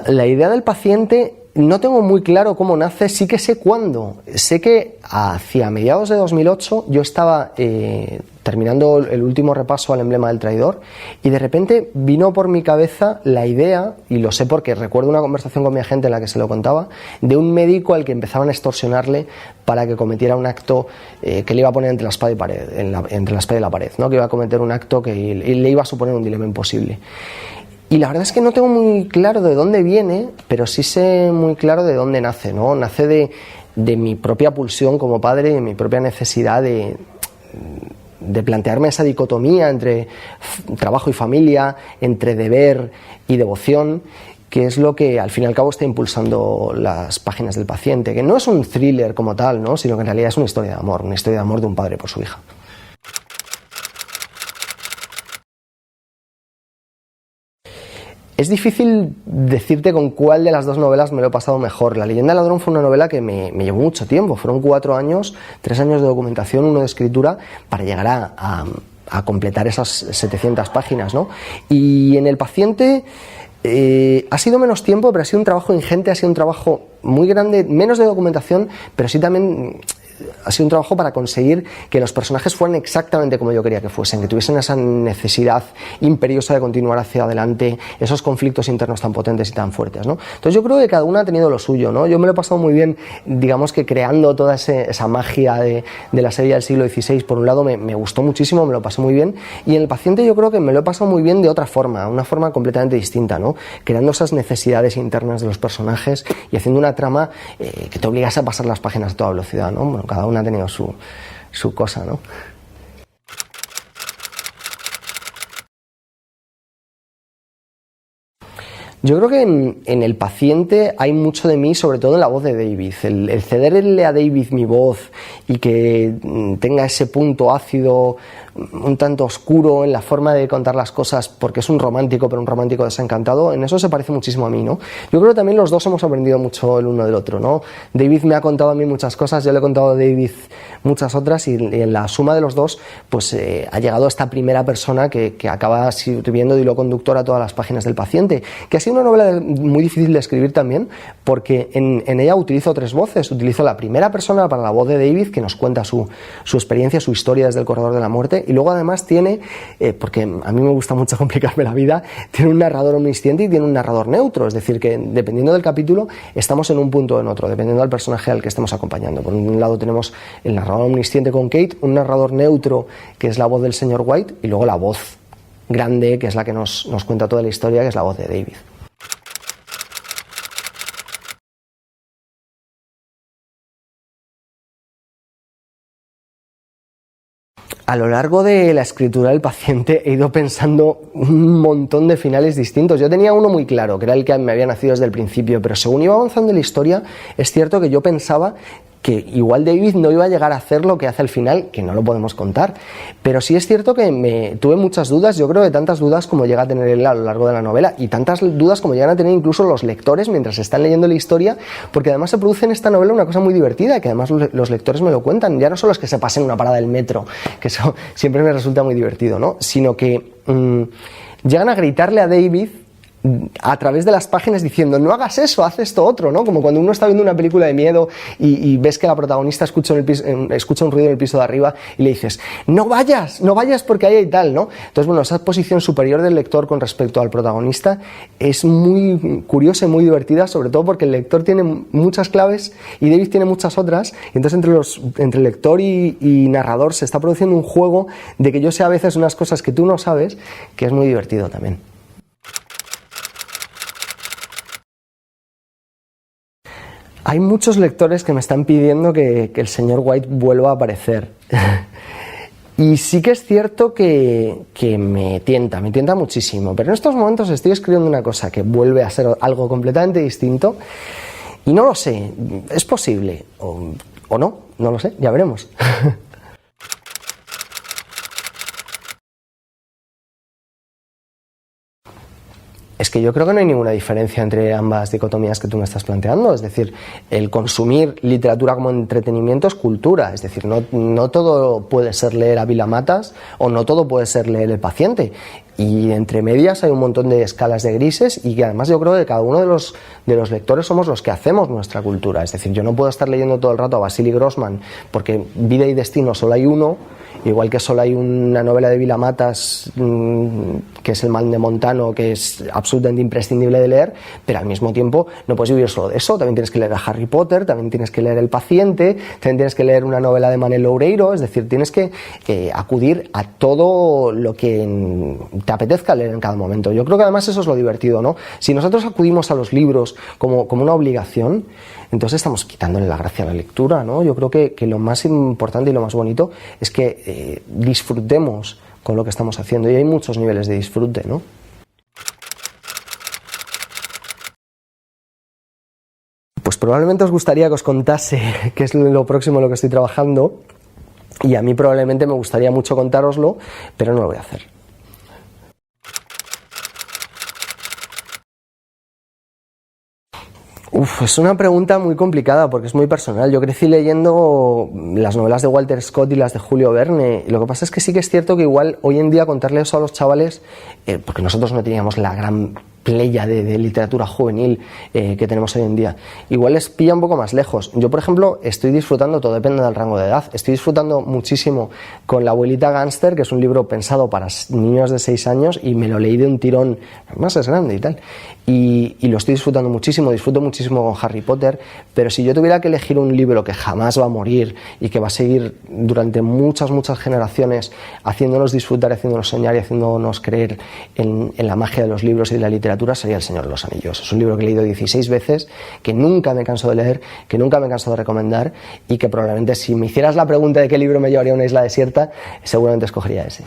La idea del paciente no tengo muy claro cómo nace, sí que sé cuándo. Sé que hacia mediados de 2008 yo estaba terminando el último repaso al emblema del traidor y de repente vino por mi cabeza la idea, y lo sé porque recuerdo una conversación con mi agente en la que se lo contaba, de un médico al que empezaban a extorsionarle para que cometiera un acto que le iba a poner entre la espada y pared, entre la espada y la pared, ¿no? Que iba a cometer un acto que le iba a suponer un dilema imposible. Y la verdad es que no tengo muy claro de dónde viene, pero sí sé muy claro de dónde nace, ¿no? Nace de mi propia pulsión como padre, de mi propia necesidad de plantearme esa dicotomía entre trabajo y familia, entre deber y devoción, que es lo que al fin y al cabo está impulsando las páginas del paciente, que no es un thriller como tal, ¿no? Sino que en realidad es una historia de amor de un padre por su hija. Es difícil decirte con cuál de las dos novelas me lo he pasado mejor. La leyenda del ladrón fue una novela que me llevó mucho tiempo. Fueron 4 años, 3 años de documentación, 1 de escritura, para llegar a completar esas 700 páginas, ¿no? Y en El paciente ha sido menos tiempo, pero ha sido un trabajo ingente, ha sido un trabajo muy grande, menos de documentación, pero sí también ha sido un trabajo para conseguir que los personajes fueran exactamente como yo quería que fuesen, que tuviesen esa necesidad imperiosa de continuar hacia adelante, esos conflictos internos tan potentes y tan fuertes, ¿no? Entonces yo creo que cada uno ha tenido lo suyo, ¿no? Yo me lo he pasado muy bien, digamos que creando toda esa magia de la serie del siglo XVI. Por un lado me gustó muchísimo, me lo pasé muy bien, y en El paciente yo creo que me lo he pasado muy bien de otra forma, una forma completamente distinta, ¿no? Creando esas necesidades internas de los personajes y haciendo una trama que te obligase a pasar las páginas a toda velocidad, ¿no? Bueno, cada uno ha tenido su cosa, ¿no? Yo creo que en El paciente hay mucho de mí, sobre todo en la voz de David. El cederle a David mi voz y que tenga ese punto ácido, un tanto oscuro en la forma de contar las cosas, porque es un romántico, pero un romántico desencantado, en eso se parece muchísimo a mí, ¿no? Yo creo que también los dos hemos aprendido mucho el uno del otro, ¿no? David me ha contado a mí muchas cosas, yo le he contado a David muchas otras, y en la suma de los dos, pues ha llegado esta primera persona que acaba sirviendo de hilo conductor a todas las páginas del paciente, que ha sido una novela muy difícil de escribir también, porque en ella utilizo 3 voces. Utilizo la primera persona para la voz de David, que nos cuenta su experiencia, su historia desde el corredor de la muerte, y luego además tiene, porque a mí me gusta mucho complicarme la vida, tiene un narrador omnisciente y tiene un narrador neutro, es decir, que dependiendo del capítulo estamos en un punto o en otro, dependiendo del personaje al que estemos acompañando. Por un lado tenemos el narrador omnisciente con Kate, un narrador neutro que es la voz del señor White, y luego la voz grande, que es la que nos cuenta toda la historia, que es la voz de David. A lo largo de la escritura del paciente he ido pensando un montón de finales distintos. Yo tenía uno muy claro, que era el que me había nacido desde el principio, pero según iba avanzando la historia, es cierto que yo pensaba que igual David no iba a llegar a hacer lo que hace al final, que no lo podemos contar, pero sí es cierto que tuve muchas dudas. Yo creo que tantas dudas como llega a tener él a lo largo de la novela, y tantas dudas como llegan a tener incluso los lectores mientras están leyendo la historia, porque además se produce en esta novela una cosa muy divertida, que además los lectores me lo cuentan. Ya no solo es que se pasen una parada del metro, que eso siempre me resulta muy divertido, ¿no? Sino que llegan a gritarle a David a través de las páginas diciendo: no hagas eso, haz esto otro, ¿no? Como cuando uno está viendo una película de miedo y ves que la protagonista escucha un ruido en el piso de arriba y le dices: no vayas porque ahí hay tal, ¿no? Entonces, bueno, esa posición superior del lector con respecto al protagonista es muy curiosa y muy divertida, sobre todo porque el lector tiene muchas claves y David tiene muchas otras, y entonces entre lector y narrador se está produciendo un juego de que yo sé a veces unas cosas que tú no sabes, que es muy divertido también. Hay muchos lectores que me están pidiendo que el señor White vuelva a aparecer. Y sí que es cierto que me tienta muchísimo. Pero en estos momentos estoy escribiendo una cosa que vuelve a ser algo completamente distinto. Y no lo sé, es posible. O no lo sé, ya veremos. Es que yo creo que no hay ninguna diferencia entre ambas dicotomías que tú me estás planteando. Es decir, el consumir literatura como entretenimiento es cultura. Es decir, no todo puede ser leer a Vila Matas o no todo puede ser leer El paciente. Y entre medias hay un montón de escalas de grises y que además yo creo que cada uno de los lectores somos los que hacemos nuestra cultura. Es decir, yo no puedo estar leyendo todo el rato a Vasily Grossman porque Vida y Destino solo hay uno, igual que solo hay una novela de Vila Matas que es El mal de Montano, que es absolutamente imprescindible de leer, pero al mismo tiempo no puedes vivir solo de eso. También tienes que leer a Harry Potter, también tienes que leer El paciente, también tienes que leer una novela de Manel Loureiro. Es decir, tienes que acudir a todo lo que te apetezca leer en cada momento. Yo creo que además eso es lo divertido, ¿no? Si nosotros acudimos a los libros como una obligación, entonces estamos quitándole la gracia a la lectura, ¿no? Yo creo que lo más importante y lo más bonito es que disfrutemos con lo que estamos haciendo, y hay muchos niveles de disfrute, ¿no? Pues probablemente os gustaría que os contase qué es lo próximo en lo que estoy trabajando, y a mí probablemente me gustaría mucho contároslo, pero no lo voy a hacer. Es una pregunta muy complicada porque es muy personal. Yo crecí leyendo las novelas de Walter Scott y las de Julio Verne. Y lo que pasa es que sí que es cierto que igual hoy en día contarle eso a los chavales, porque nosotros no teníamos la gran playa de literatura juvenil que tenemos hoy en día, igual les pilla un poco más lejos. Yo, por ejemplo, estoy disfrutando, todo depende del rango de edad, estoy disfrutando muchísimo con La abuelita gánster, que es un libro pensado para niños de 6 años y me lo leí de un tirón, además es grande y tal, y lo estoy disfrutando muchísimo. Disfruto muchísimo con Harry Potter, pero si yo tuviera que elegir un libro que jamás va a morir y que va a seguir durante muchas generaciones haciéndonos disfrutar, haciéndonos soñar y haciéndonos creer en la magia de los libros y de la literatura, sería El Señor de los Anillos. Es un libro que he leído 16 veces, que nunca me canso de leer, que nunca me canso de recomendar, y que probablemente si me hicieras la pregunta de qué libro me llevaría a una isla desierta, seguramente escogería ese.